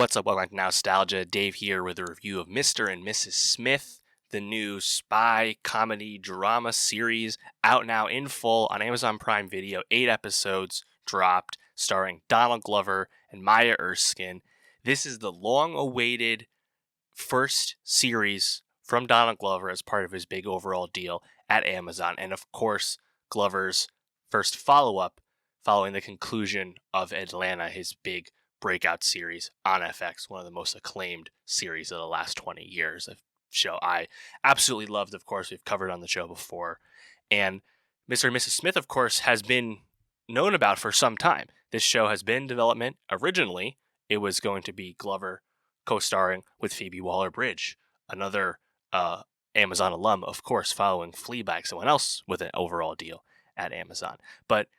What's up, welcome back to Nowstalgia. Dave here with a review of Mr. and Mrs. Smith, the new spy comedy drama series out now in full on Amazon Prime Video. 8 episodes dropped, starring Donald Glover and Maya Erskine. This is the long-awaited first series from Donald Glover as part of his big overall deal at Amazon. And of course, Glover's first follow-up following the conclusion of Atlanta, his big breakout series on FX, one of the most acclaimed series of the last 20 years. A show I absolutely loved, of course, we've covered on the show before. And Mr. and Mrs. Smith, of course, has been known about for some time. This show has been in development. Originally, it was going to be Glover co-starring with Phoebe Waller-Bridge, another Amazon alum, of course, following Fleabag, someone else with an overall deal at Amazon. But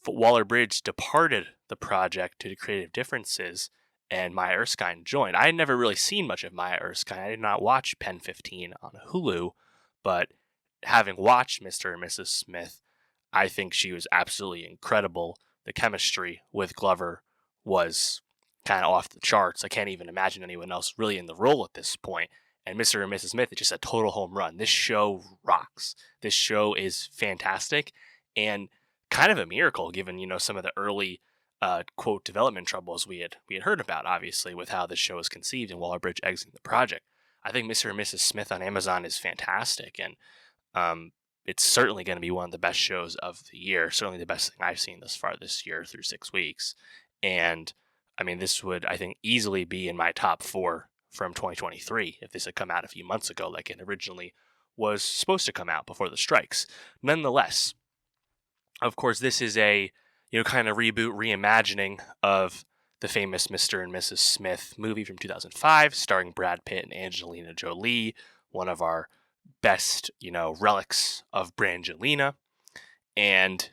Waller-Bridge departed the project due to creative differences, and Maya Erskine joined. I had never really seen much of Maya Erskine. I did not watch Pen 15 on Hulu, but having watched Mr. and Mrs. Smith, I think she was absolutely incredible. The chemistry with Glover was kind of off the charts. I can't even imagine anyone else really in the role at this point. And Mr. and Mrs. Smith is just a total home run. This show rocks. This show is fantastic and kind of a miracle given, some of the early quote development troubles we had heard about, obviously, with how this show was conceived and Waller-Bridge exiting the project. I think Mr. and Mrs. Smith on Amazon is fantastic, and it's certainly going to be one of the best shows of the year, certainly the best thing I've seen thus far this year through 6 weeks. And I mean, this would, I think, easily be in my top 4 from 2023 if this had come out a few months ago like it originally was supposed to come out before the strikes. Nonetheless, of course, this is a kind of reboot, reimagining of the famous Mr. and Mrs. Smith movie from 2005, starring Brad Pitt and Angelina Jolie, one of our best, relics of Brangelina. And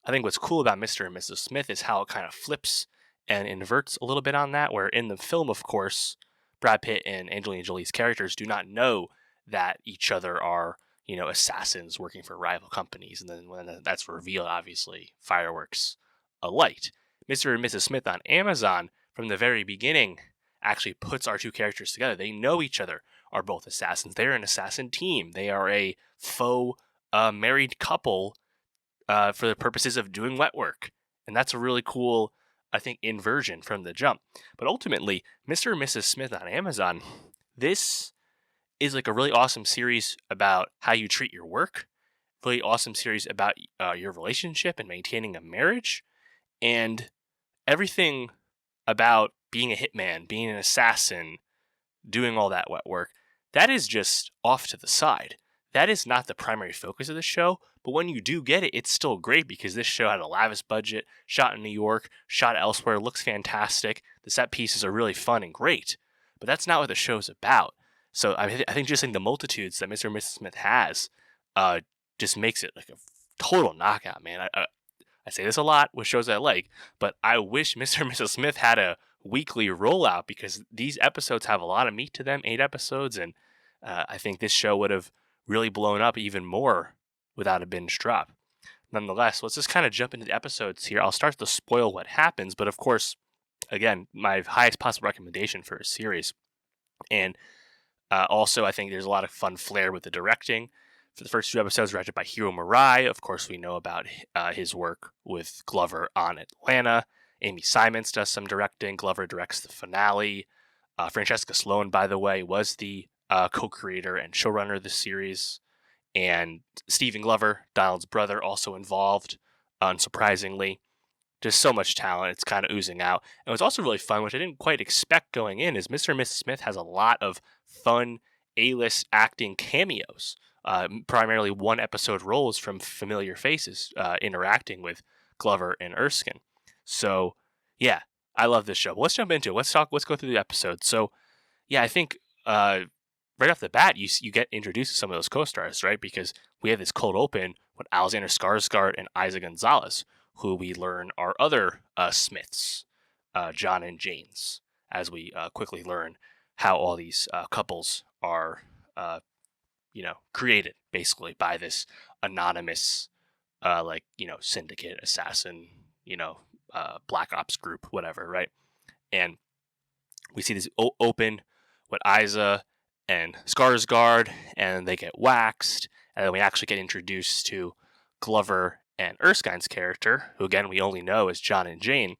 I think what's cool about Mr. and Mrs. Smith is how it kind of flips and inverts a little bit on that, where in the film, of course, Brad Pitt and Angelina Jolie's characters do not know that each other are assassins working for rival companies. And then when that's revealed, obviously, fireworks alight. Mr. and Mrs. Smith on Amazon, from the very beginning, actually puts our two characters together. They know each other are both assassins. They're an assassin team. They are a faux married couple for the purposes of doing wet work. And that's a really cool, I think, inversion from the jump. But ultimately, Mr. and Mrs. Smith on Amazon, this is like a really awesome series about how you treat your work, really awesome series about your relationship and maintaining a marriage, and everything about being a hitman, being an assassin, doing all that wet work. That is just off to the side. That is not the primary focus of the show, but when you do get it, it's still great because this show had a lavish budget, shot in New York, shot elsewhere, looks fantastic. The set pieces are really fun and great, but that's not what the show's about. So I think just the multitudes that Mr. and Mrs. Smith has just makes it like a total knockout, man. I say this a lot with shows I like, but I wish Mr. and Mrs. Smith had a weekly rollout because these episodes have a lot of meat to them, 8 episodes, and I think this show would have really blown up even more without a binge drop. Nonetheless, let's just kind of jump into the episodes here. I'll start to spoil what happens, but of course, again, my highest possible recommendation for a series. And also, I think there's a lot of fun flair with the directing. For the first 2 episodes, directed by Hiro Murai. Of course, we know about his work with Glover on Atlanta. Amy Simons does some directing. Glover directs the finale. Francesca Sloan, by the way, was the co-creator and showrunner of the series. And Stephen Glover, Donald's brother, also involved, unsurprisingly. Just so much talent. It's kind of oozing out. And what's also really fun, which I didn't quite expect going in, is Mr. and Mrs. Smith has a lot of fun A-list acting cameos. Primarily one-episode roles from familiar faces interacting with Glover and Erskine. So, yeah, I love this show. But let's jump into it. Let's go through the episode. So, yeah, I think right off the bat, you get introduced to some of those co-stars, right? Because we have this cold open with Alexander Skarsgård and Isa Gonzalez, who we learn are other Smiths, John and James, as we quickly learn how all these couples are, created basically by this anonymous, syndicate, assassin, black ops group, whatever, right? And We see these open with Isa and Skarsgård, and they get waxed, and then we actually get introduced to Glover and Erskine's character, who again we only know as John and Jane.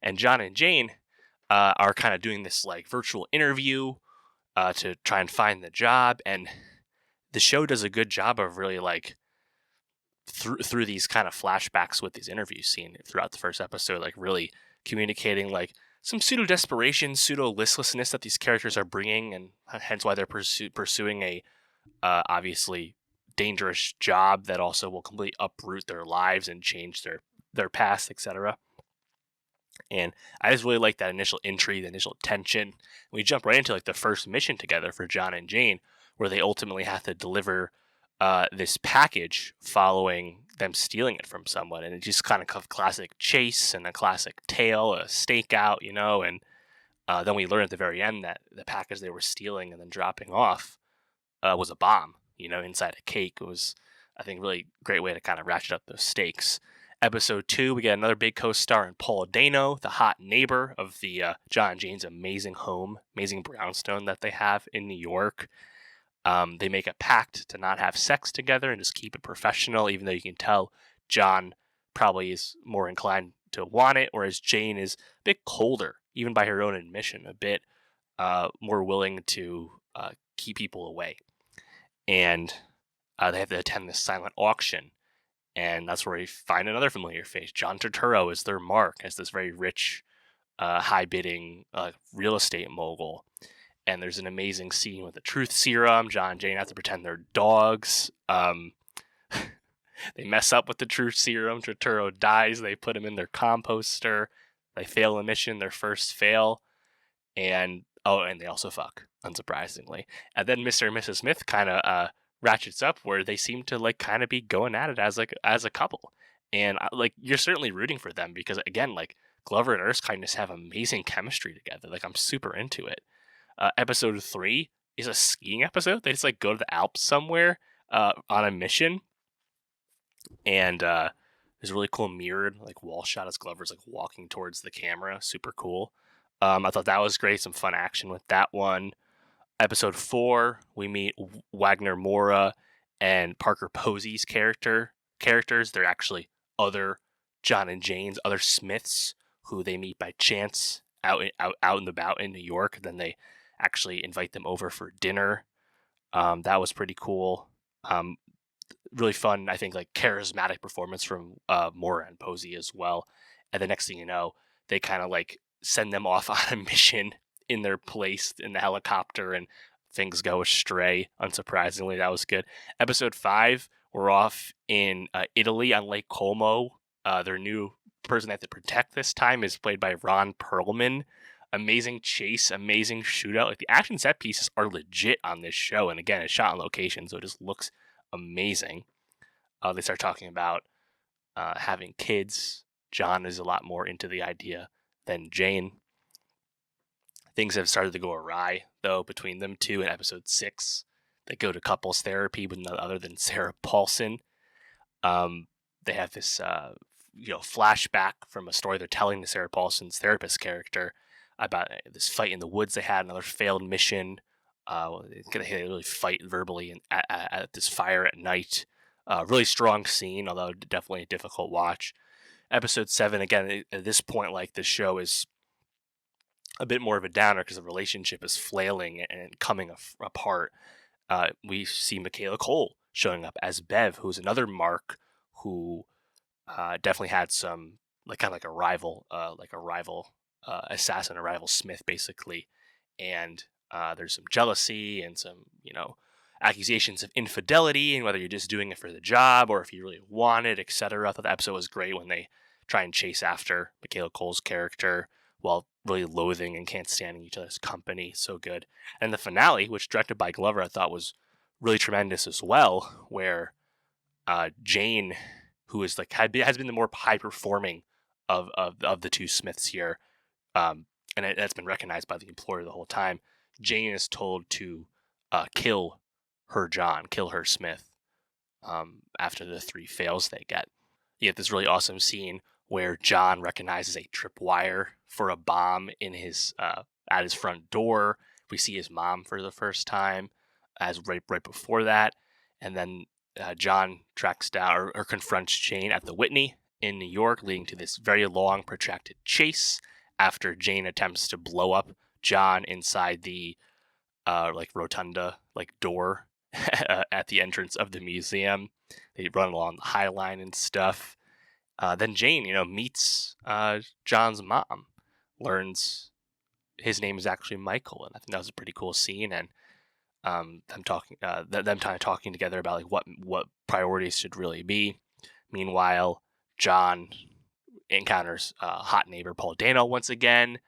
And John and Jane are kind of doing this like virtual interview to try and find the job, and the show does a good job of really like through these kind of flashbacks with these interviews seen throughout the first episode, like really communicating like some pseudo desperation, pseudo listlessness that these characters are bringing, and hence why they're pursuing a obviously dangerous job that also will completely uproot their lives and change their past, etc. And I just really like that initial intrigue, the initial tension. We jump right into like the first mission together for John and Jane, where they ultimately have to deliver this package following them stealing it from someone. And it's just kind of classic chase and a classic tale, a stakeout, and then we learn at the very end that the package they were stealing and then dropping off was a bomb, inside a cake. It was, I think, really great way to kind of ratchet up those stakes. Episode 2, we get another big co-star in Paul Dano, the hot neighbor of the John and Jane's amazing home, amazing brownstone that they have in New York. They make a pact to not have sex together and just keep it professional, even though you can tell John probably is more inclined to want it, whereas Jane is a bit colder, even by her own admission, a bit more willing to keep people away. And they have to attend this silent auction. And that's where we find another familiar face. John Turturro is their mark as this very rich, high-bidding real estate mogul. And there's an amazing scene with the truth serum. John and Jane have to pretend they're dogs. They mess up with the truth serum. Turturro dies. They put him in their composter. They fail a mission, their first fail. And they also fuck, unsurprisingly. And then Mr. and Mrs. Smith kind of ratchets up where they seem to like kind of be going at it as a couple. And like you're certainly rooting for them because again, like Glover and Erskine just have amazing chemistry together. Like I'm super into it. Episode 3 is a skiing episode. They just like go to the Alps somewhere on a mission, and there's a really cool mirrored like wall shot as Glover's like walking towards the camera. Super cool. I thought that was great. Some fun action with that one. Episode 4, we meet Wagner Moura and Parker Posey's characters. They're actually other John and Jane's, other Smiths who they meet by chance out and about in New York. Then they actually invite them over for dinner. That was pretty cool. Really fun, I think, like charismatic performance from Moura and Posey as well. And the next thing you know, they kind of like send them off on a mission in their place in the helicopter, and things go astray. Unsurprisingly, that was good. Episode 5, we're off in Italy on Lake Como. Their new person they have to protect this time is played by Ron Perlman. Amazing chase, amazing shootout. Like the action set pieces are legit on this show, and again, it's shot on location, so it just looks amazing. They start talking about having kids. John is a lot more into the idea than Jane. Things have started to go awry, though, between them two in episode 6. They go to couples therapy with none other than Sarah Paulson. They have this, flashback from a story they're telling to Sarah Paulson's therapist character about this fight in the woods they had, another failed mission. They really fight verbally at this fire at night. Really strong scene, although definitely a difficult watch. Episode 7, again, at this point, like, the show is a bit more of a downer because the relationship is flailing and coming apart. We see Michaela Cole showing up as Bev, who's another Mark who definitely had some kind of like a rival assassin, a rival Smith, basically. And there's some jealousy and some accusations of infidelity and whether you're just doing it for the job or if you really want it, etc. I thought the episode was great when they try and chase after Michaela Cole's character while really loathing and can't stand each other's company. So good. And the finale, which directed by Glover, I thought was really tremendous as well, where Jane, who is has been the more high performing of the two Smiths here, and that's been recognized by the employer the whole time. Jane is told to kill her John, kill her Smith, after the 3 fails they get. You get this really awesome scene where John recognizes a tripwire for a bomb in his at his front door. We see his mom for the first time, as right before that, and then John tracks down or confronts Jane at the Whitney in New York, leading to this very long, protracted chase after Jane attempts to blow up John inside the rotunda door at the entrance of the museum. They run along the High Line and stuff. Then Jane, meets John's mom, learns his name is actually Michael, and I think that was a pretty cool scene. And them kind of talking together about like what priorities should really be. Meanwhile, John encounters hot neighbor Paul Dano once again.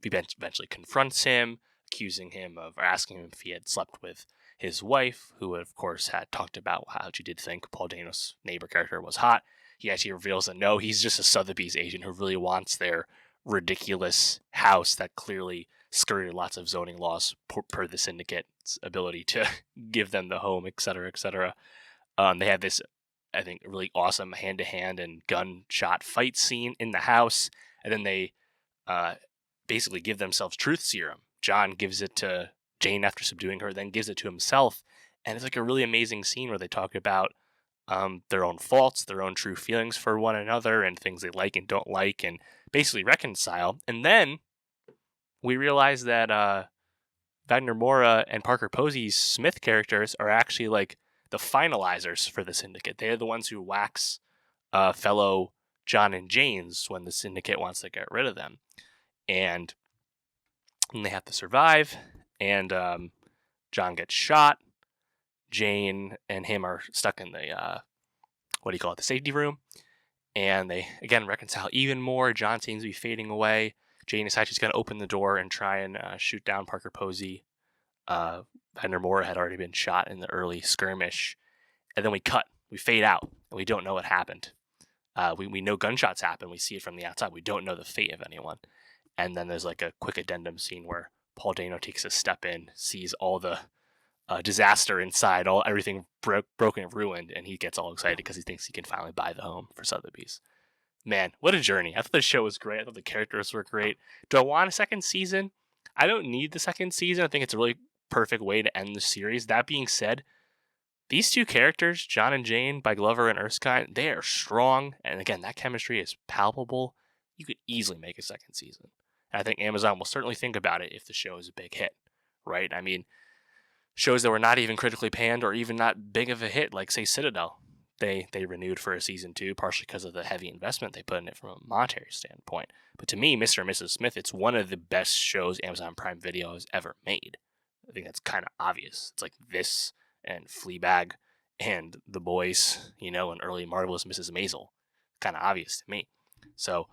Eventually confronts him, accusing him of or asking him if he had slept with his wife, who of course had talked about how she did think Paul Dano's neighbor character was hot. He actually reveals that no, he's just a Sotheby's agent who really wants their ridiculous house that clearly skirted lots of zoning laws per the syndicate's ability to give them the home, etc., etc. They have this, I think, really awesome hand-to-hand and gunshot fight scene in the house, and then they basically give themselves truth serum. John gives it to Jane after subduing her, then gives it to himself, and it's like a really amazing scene where they talk about their own faults, their own true feelings for one another, and things they like and don't like, and basically reconcile. And then we realize that Wagner Moura and Parker Posey's Smith characters are actually like the finalizers for the syndicate. They are the ones who wax fellow John and Jane's when the syndicate wants to get rid of them. And they have to survive, and John gets shot. Jane and him are stuck in the, the safety room. And they, again, reconcile even more. John seems to be fading away. Jane decides she's going to open the door and try and shoot down Parker Posey. Wagner Moura had already been shot in the early skirmish. And then we cut. We fade out, and we don't know what happened. We know gunshots happen. We see it from the outside. We don't know the fate of anyone. And then there's like a quick addendum scene where Paul Dano takes a step in, sees all the disaster inside, everything broken and ruined, and he gets all excited because he thinks he can finally buy the home for Sotheby's. Man, what a journey. I thought the show was great. I thought the characters were great. Do I want a second season? I don't need the second season. I think it's a really perfect way to end the series. That being said, these two characters, John and Jane, by Glover and Erskine, they are strong. And again, that chemistry is palpable. You could easily make a second season. And I think Amazon will certainly think about it if the show is a big hit, right? I mean, shows that were not even critically panned or even not big of a hit, like, say, Citadel, they renewed for a season 2, partially because of the heavy investment they put in it from a monetary standpoint. But to me, Mr. and Mrs. Smith, it's one of the best shows Amazon Prime Video has ever made. I think that's kind of obvious. It's like this and Fleabag and The Boys, and early Marvelous Mrs. Maisel. Kind of obvious to me. So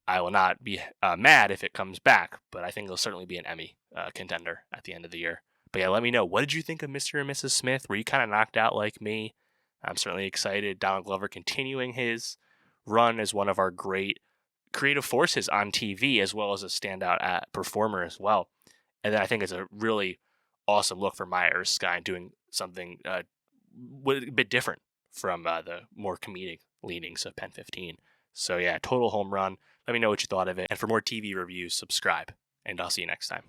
I will not be mad if it comes back, but I think it'll certainly be an Emmy contender at the end of the year. But yeah, let me know. What did you think of Mr. and Mrs. Smith? Were you kind of knocked out like me? I'm certainly excited. Donald Glover continuing his run as one of our great creative forces on TV, as well as a standout performer as well. And then I think it's a really awesome look for Maya Erskine doing something a bit different from the more comedic leanings of Pen 15. So yeah, total home run. Let me know what you thought of it. And for more TV reviews, subscribe. And I'll see you next time.